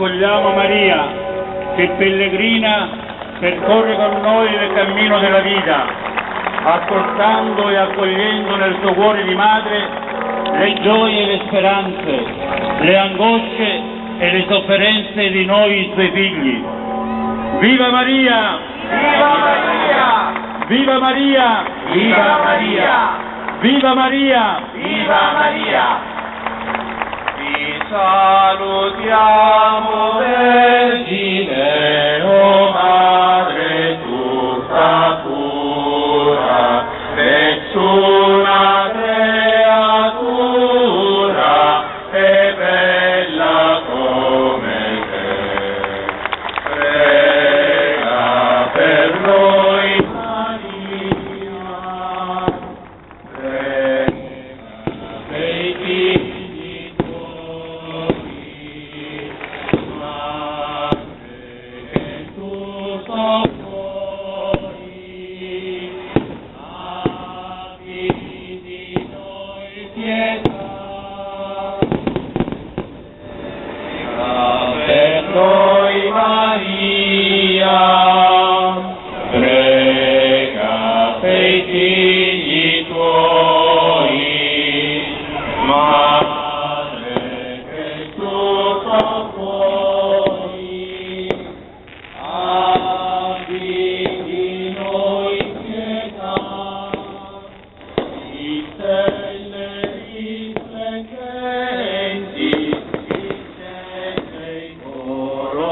accogliamo Maria, che pellegrina percorre con noi il cammino della vita, ascoltando e accogliendo nel suo cuore di madre le gioie e le speranze, le angosce e le sofferenze di noi suoi figli. Viva Maria! Viva Maria! Viva Maria! Viva Maria! Viva Maria! Viva Maria! Ti salutiamo, Vergine, o Madre tutta pura, nessuna creatura è bella come te. Prega per noi, Maria, prega dei figli tuoi, Madre che tutto puoi, abbi di noi pietà. Per noi Maria, prega per i figli tuoi, Madre che tutto puoi, abbi di noi pietà. Di stelle risplendenti, di stelle coro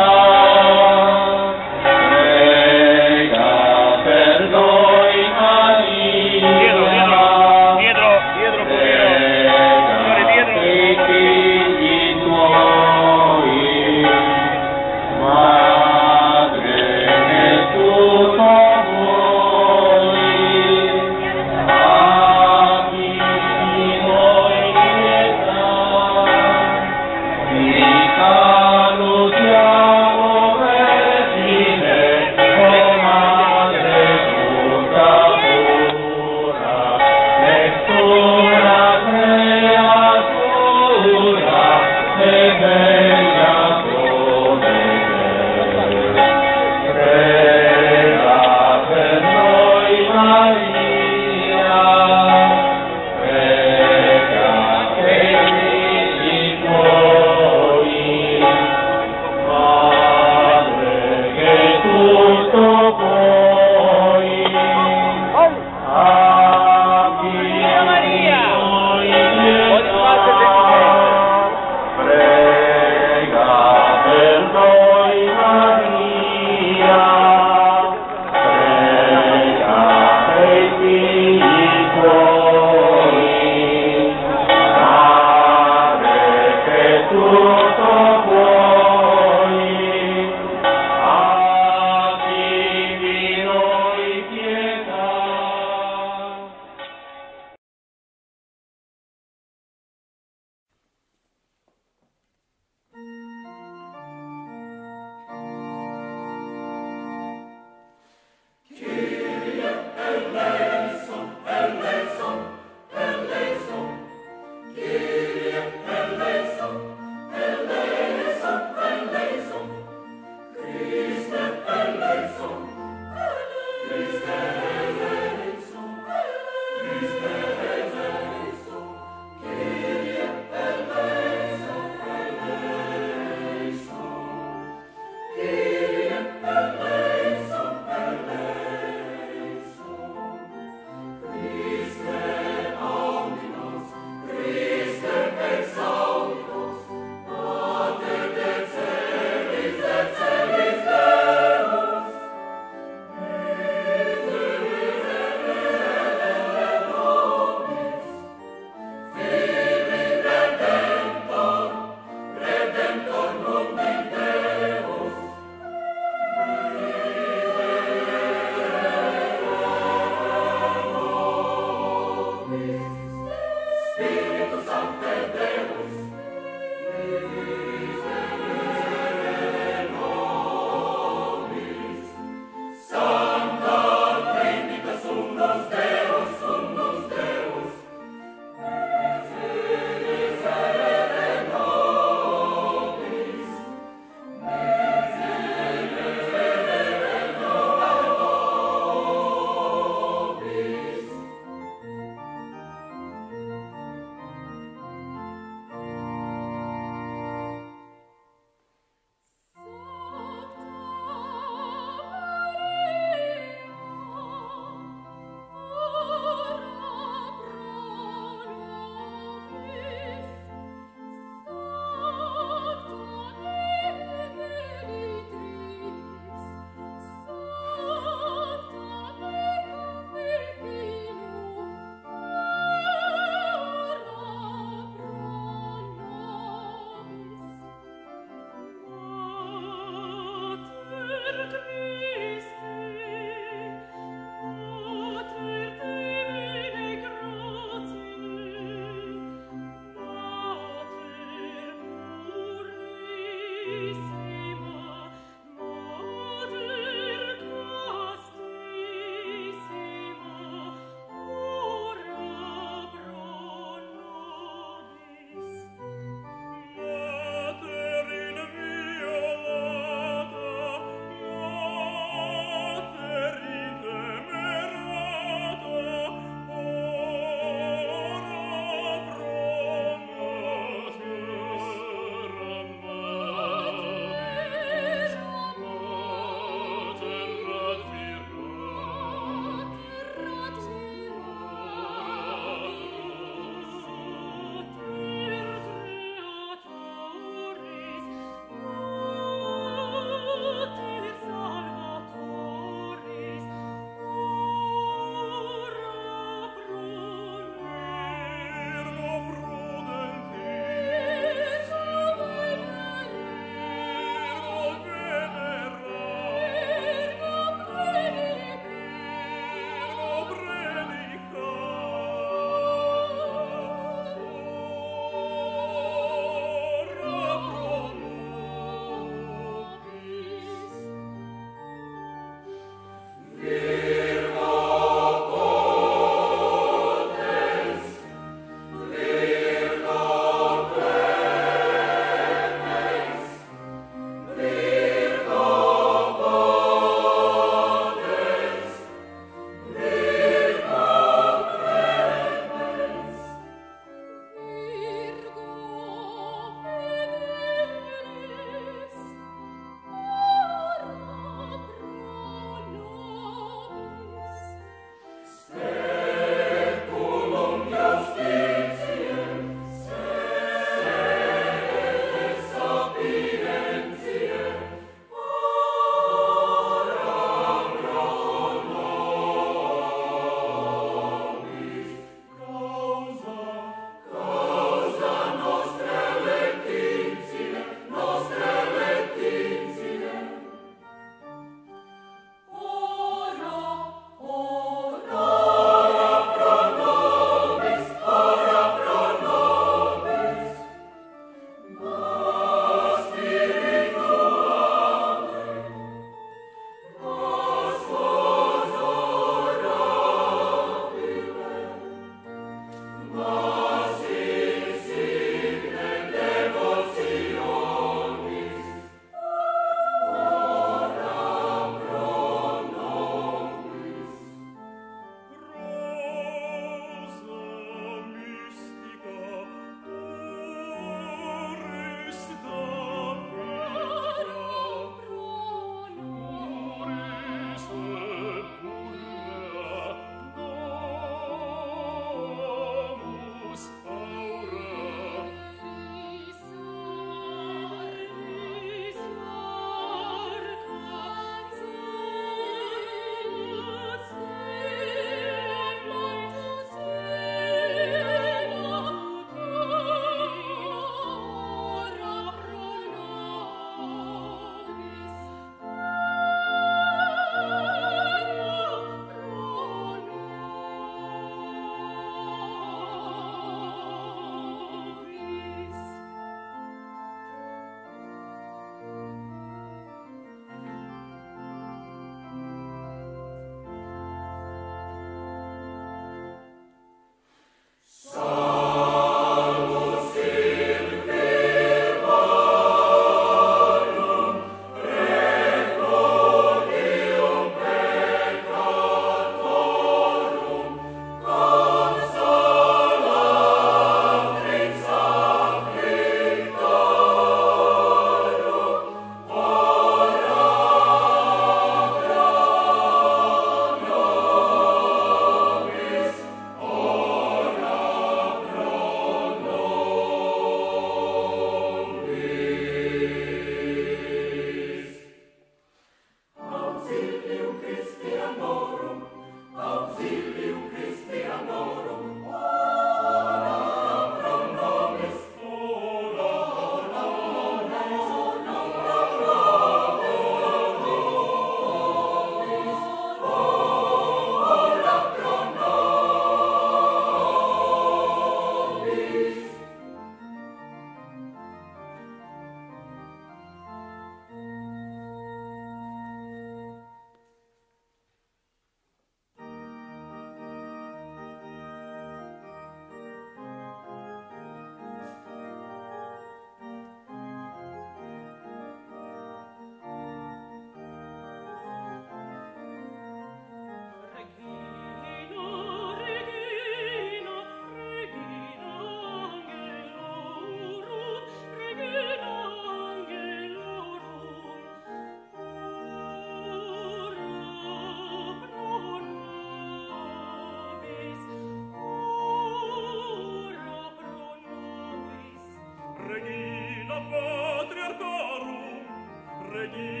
Voi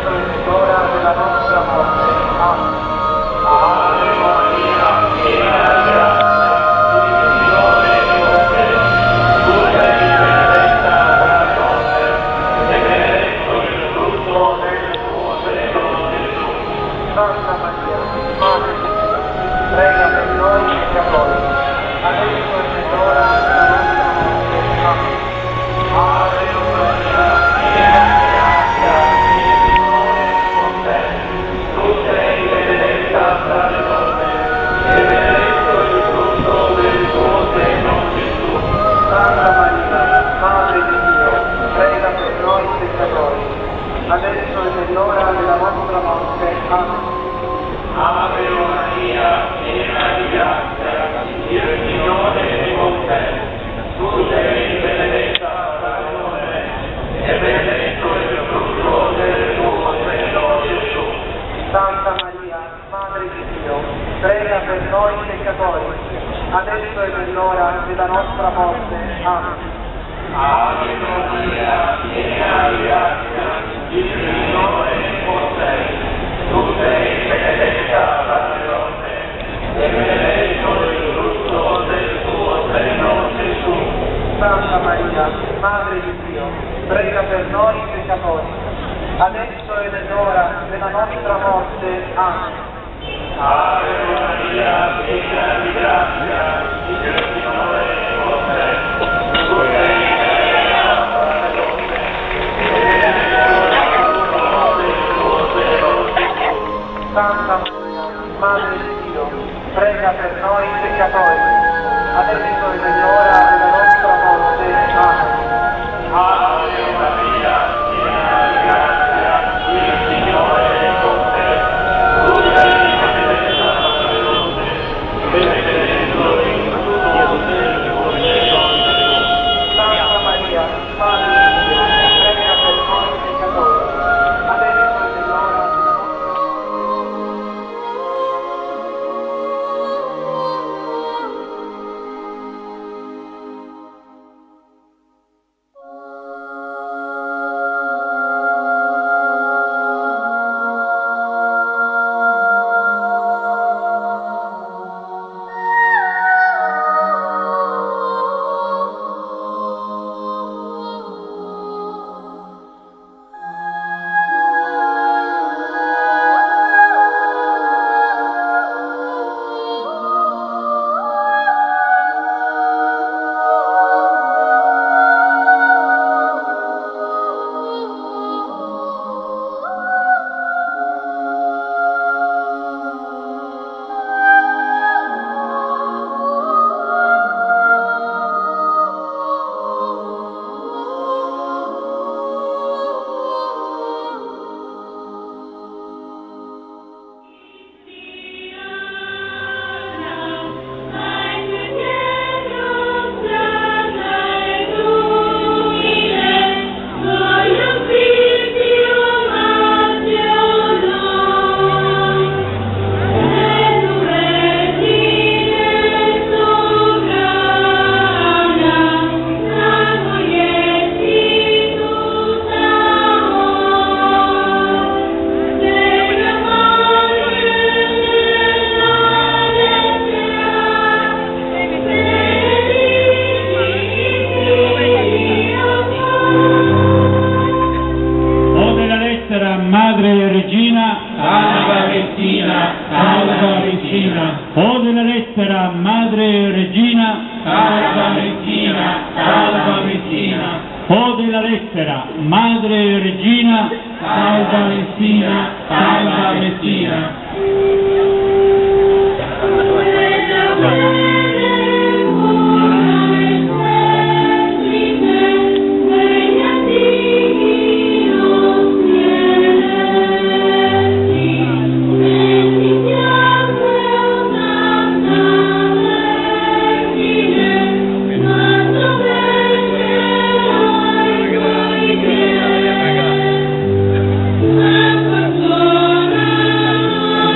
adesso è l'ora della nostra morte. Amen. Ave Maria, piena di grazia, il Signore è con te. Tu sei benedetta tra le donne, e benedetto il frutto del tuo seno, Gesù. Santa Maria, Madre di Dio, prega per noi peccatori, adesso è l'ora della nostra morte. Amen. Ave Maria, piena di grazia, il Signore è con te. Tu sei benedetta tra le donne, e benedetto il frutto del tuo seno, Gesù. Santa Maria, Madre di Dio, prega per noi peccatori, adesso è l'ora della nostra morte. Amen. Ave Maria, piena di grazia, il Signore è con te. Tu sei benedetta tra le donne, e benedetto il frutto del tuo seno, Gesù. Santa Maria, Madre di Dio, prega per noi peccatori, adesso è l'ora della nostra morte. Amen. Ave Maria, piena di grazia, il Signore è con te. Tu sei benedetta tra le donne, e benedetto il frutto del tuo seno, Gesù. Santa Maria, Madre di Dio, prega per noi peccatori, adesso è l'ora della nostra morte. Amen. Ave Maria, piena di grazia, il Signore è con te. Tu sei benedetta tra le donne, e benedetto il frutto del tuo seno, Gesù. Santa Maria, Madre di Dio, prega per noi peccatori, adesso è l'ora della nostra morte. Amen. Ave Maria, piena di grazia, il Signore è con te. Tu sei benedetta tra le donne, e benedetto il frutto del tuo seno, Gesù. Santa Maria, Madre di Dio, prega per noi peccatori, adesso è l'ora della nostra morte. Madre Regina, Salva Regina, salva Regina, ode la lettera Madre Regina, salva Regina, salva Regina, ode la lettera Madre Regina, salva Regina, salva Regina.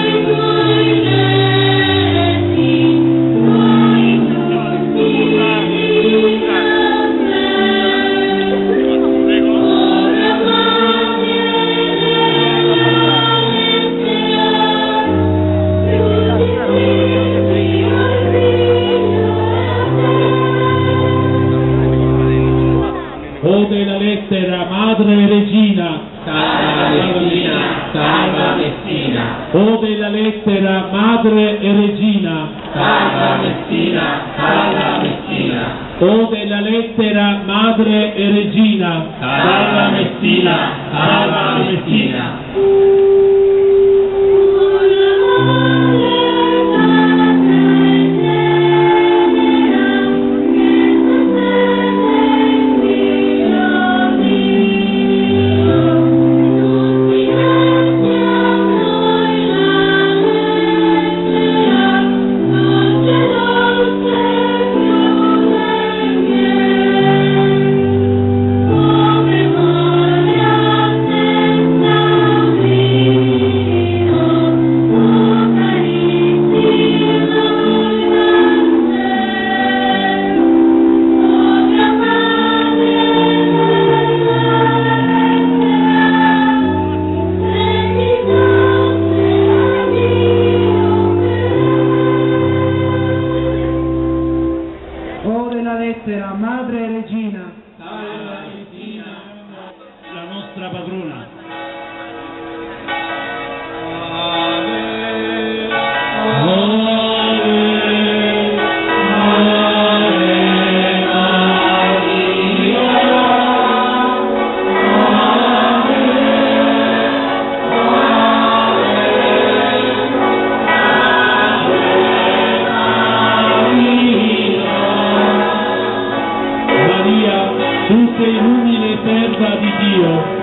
Thank you. Patrina, salva Messina. O della lettera Madre e Regina, Salva Messina, salva Messina. O della lettera Madre e Regina, Salva Messina, salva Messina. Madre e Regina, salva Messina, la nostra padrona. Tu sei l'umile serva di Dio.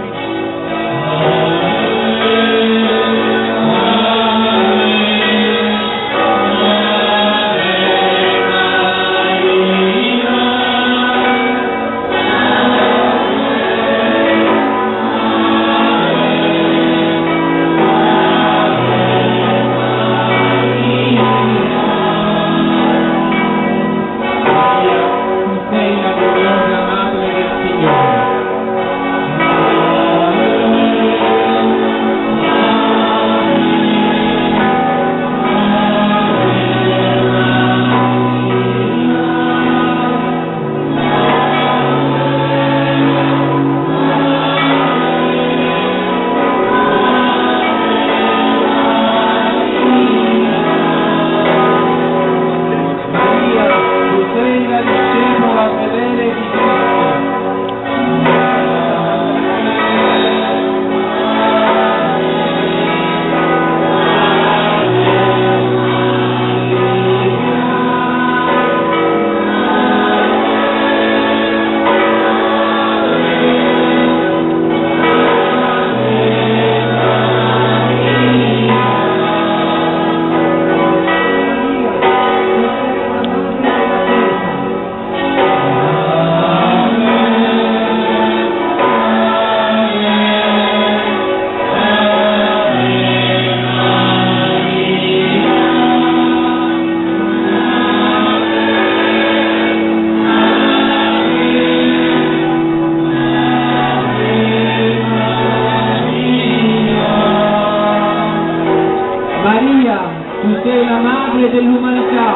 Maria, tu sei la madre dell'umanità.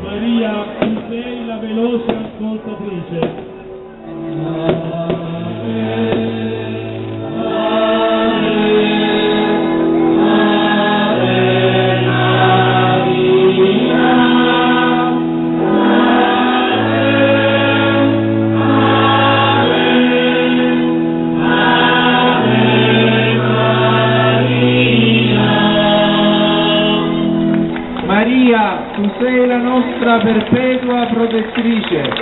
Maria, tu sei la veloce ascoltatrice. Maria, tu sei la nostra perpetua protettrice.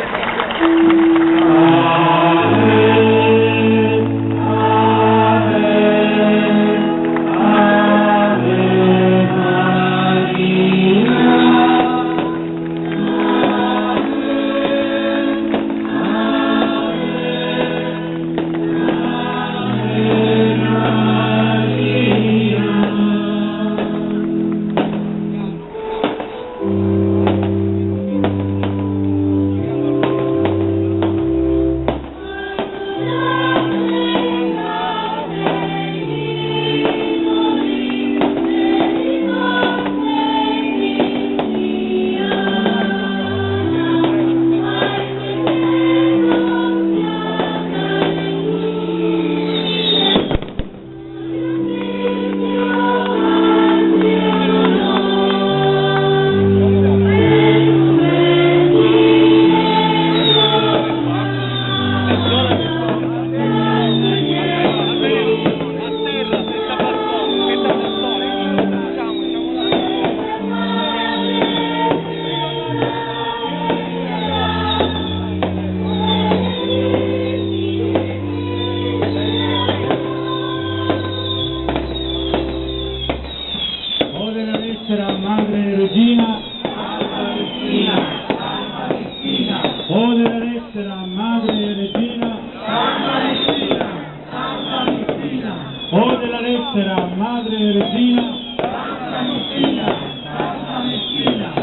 Madre Regina, Santa Messina, Santa Messina.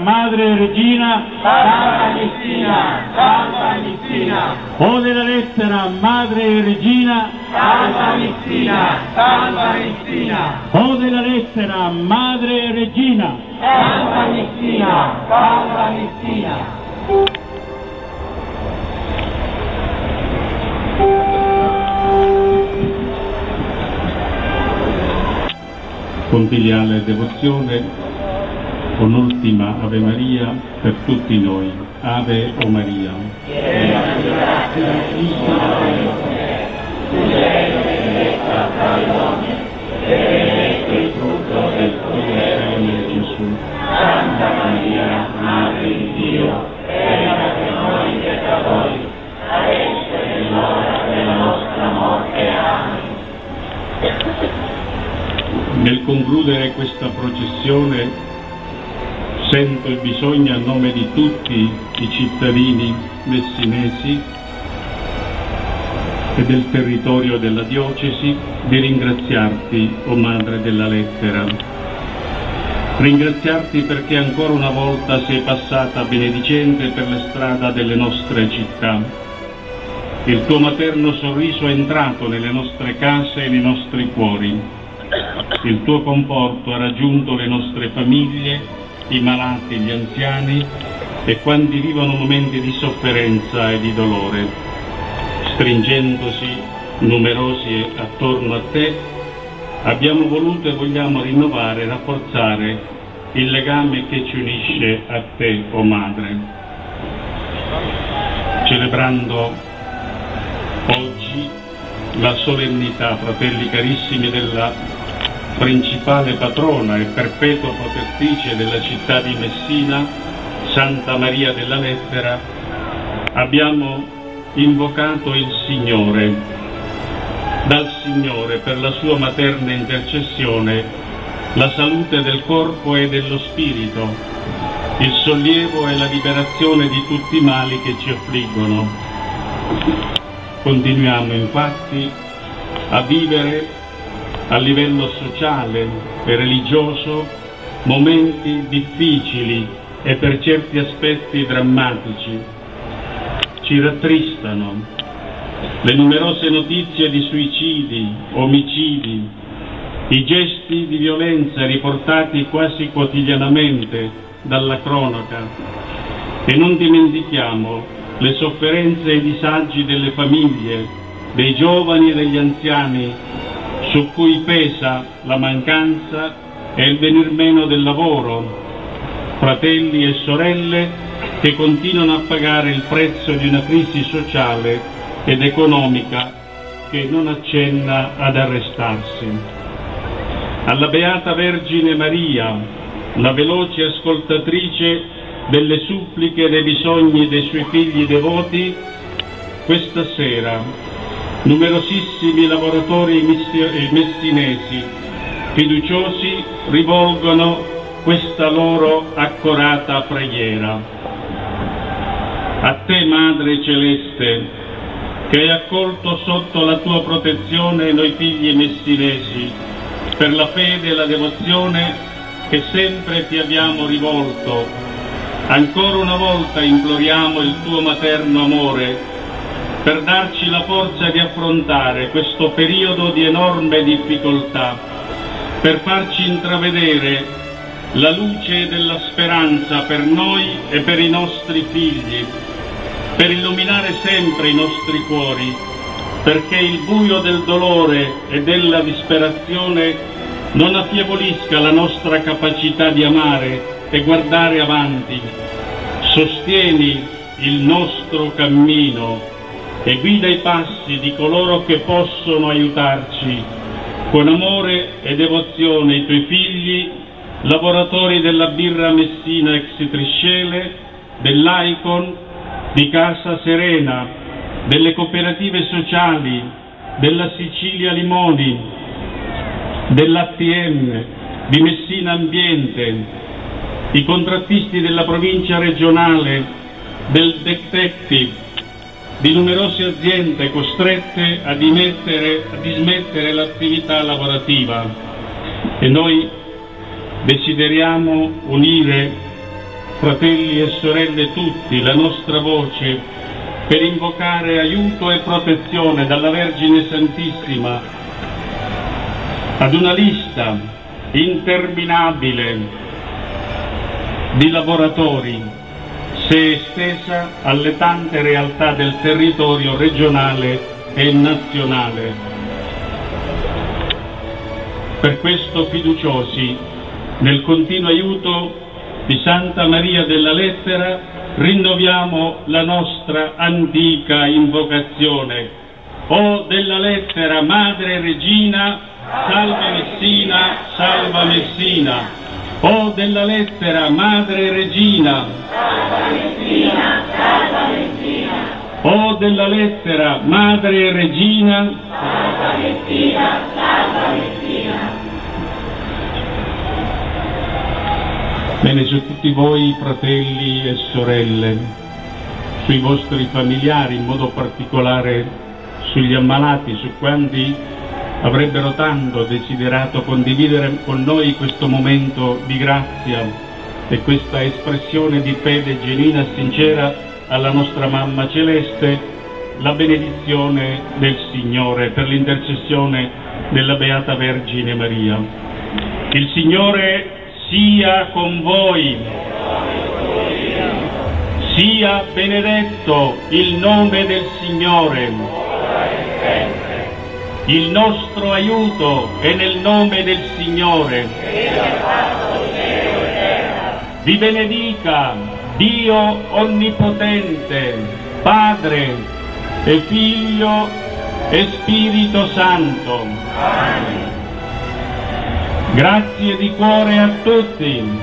Madre Regina, Santa Messina, Santa Messina. Ode la lettera Madre Regina, Santa Messina, Santa Messina. Ode la lettera Madre Regina, Santa Messina, Santa Messina. Con filiale devozione, un'ultima Ave Maria per tutti noi. Ave o Maria. Gesù. Santa Maria, Madre di Dio, prega per noi peccatori, adesso è l'ora della nostra morte. Amen. Nel concludere questa processione sento il bisogno a nome di tutti i cittadini messinesi e del territorio della diocesi di ringraziarti, o Madre della Lettera. Ringraziarti perché ancora una volta sei passata benedicente per le strade delle nostre città. Il tuo materno sorriso è entrato nelle nostre case e nei nostri cuori. Il tuo conforto ha raggiunto le nostre famiglie, i malati, gli anziani e quanti vivono momenti di sofferenza e di dolore. Stringendosi numerosi attorno a te, abbiamo voluto e vogliamo rinnovare e rafforzare il legame che ci unisce a te, o Madre. Celebrando oggi la solennità, fratelli carissimi, della principale patrona e perpetua protettrice della città di Messina, Santa Maria della Lettera, abbiamo invocato il Signore. Dal Signore, per la sua materna intercessione, la salute del corpo e dello spirito, il sollievo e la liberazione di tutti i mali che ci affliggono. Continuiamo infatti a vivere a livello sociale e religioso momenti difficili e per certi aspetti drammatici. Ci rattristano le numerose notizie di suicidi, omicidi, i gesti di violenza riportati quasi quotidianamente dalla cronaca, e non dimentichiamo le sofferenze e i disagi delle famiglie, dei giovani e degli anziani, su cui pesa la mancanza e il venir meno del lavoro, fratelli e sorelle che continuano a pagare il prezzo di una crisi sociale ed economica che non accenna ad arrestarsi. Alla Beata Vergine Maria, la veloce ascoltatrice delle suppliche e dei bisogni dei suoi figli devoti, questa sera numerosissimi lavoratori messinesi fiduciosi rivolgono questa loro accorata preghiera. A te, Madre Celeste, che hai accolto sotto la tua protezione noi figli messinesi, per la fede e la devozione che sempre ti abbiamo rivolto, ancora una volta imploriamo il tuo materno amore per darci la forza di affrontare questo periodo di enorme difficoltà, per farci intravedere la luce della speranza per noi e per i nostri figli, per illuminare sempre i nostri cuori, perché il buio del dolore e della disperazione non affievolisca la nostra capacità di amare e guardare avanti. Sostieni il nostro cammino e guida i passi di coloro che possono aiutarci. Con amore e devozione i tuoi figli, lavoratori della Birra Messina ex Triscele, dell'Icon, di Casa Serena, delle cooperative sociali, della Sicilia Limoni, dell'ATM, di Messina Ambiente, i contrattisti della provincia regionale, del Detective, di numerose aziende costrette a dismettere l'attività lavorativa. E noi desideriamo unire, fratelli e sorelle tutti, la nostra voce per invocare aiuto e protezione dalla Vergine Santissima ad una lista interminabile di lavoratori, se estesa alle tante realtà del territorio regionale e nazionale. Per questo, fiduciosi nel continuo aiuto di Santa Maria della Lettera, rinnoviamo la nostra antica invocazione. O della Lettera, Madre Regina, salva Messina, salva Messina. O della Lettera, Madre Regina, salva Messina, salva Messina. O della Lettera, Madre Regina, salva Messina, salva Messina. Bene, su tutti voi, fratelli e sorelle, sui vostri familiari, in modo particolare sugli ammalati, su quanti avrebbero tanto desiderato condividere con noi questo momento di grazia e questa espressione di fede genuina e sincera alla nostra Mamma Celeste, la benedizione del Signore per l'intercessione della Beata Vergine Maria. Il Signore sia con voi, sia benedetto il nome del Signore. Il nostro aiuto è nel nome del Signore. Vi benedica Dio Onnipotente, Padre e Figlio e Spirito Santo. Amen. Grazie di cuore a tutti.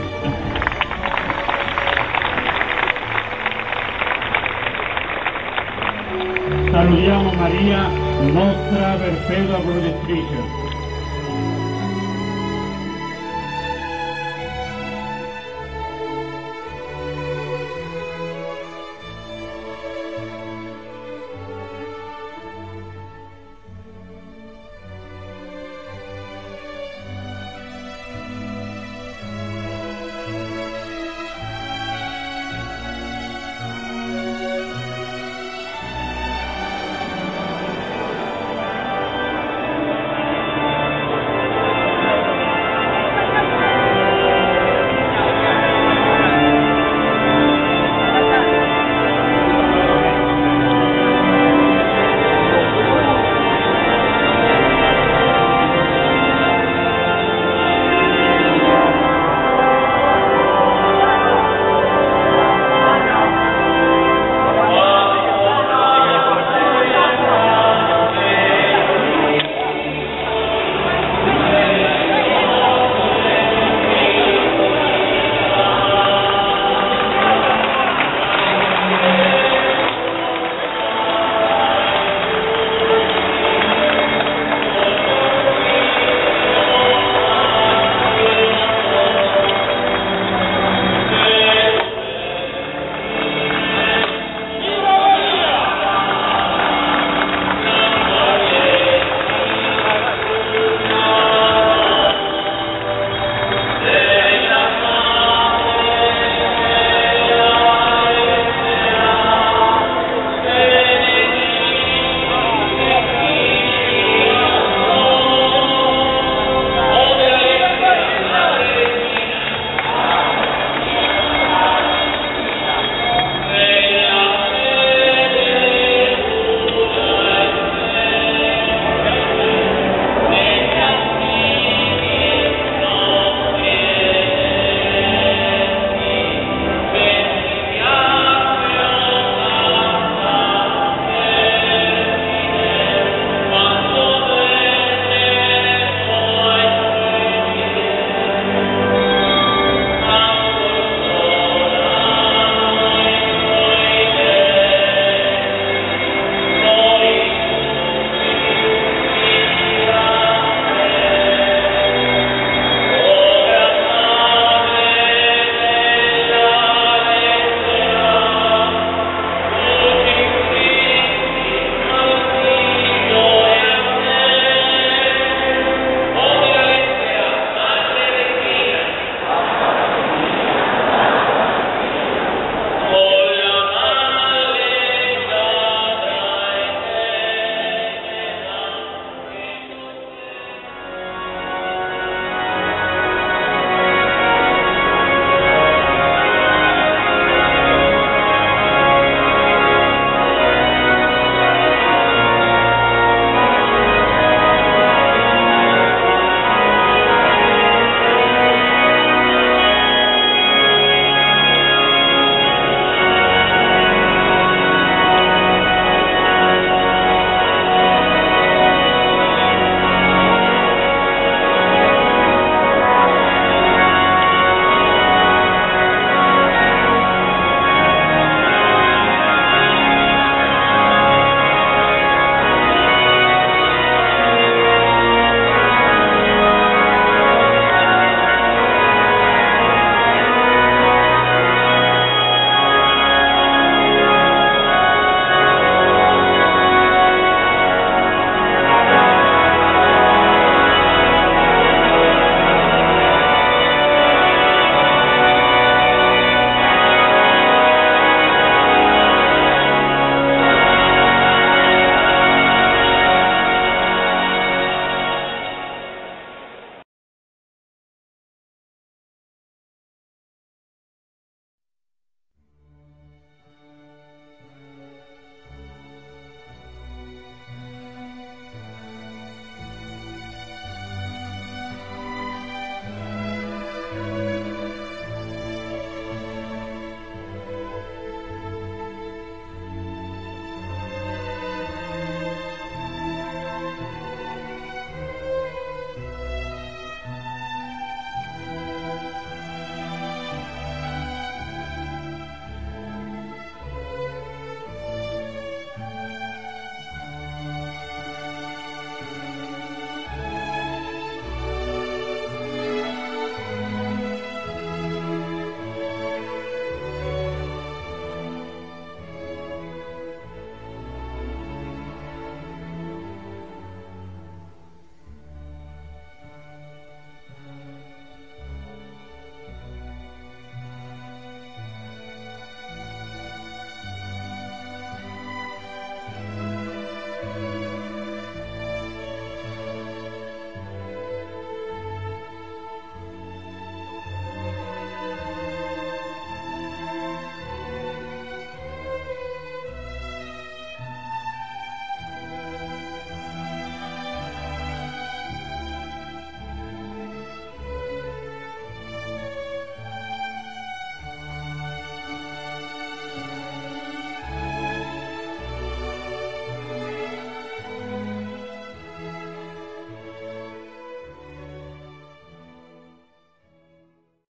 Salutiamo Maria, nostra perpetua protettrice.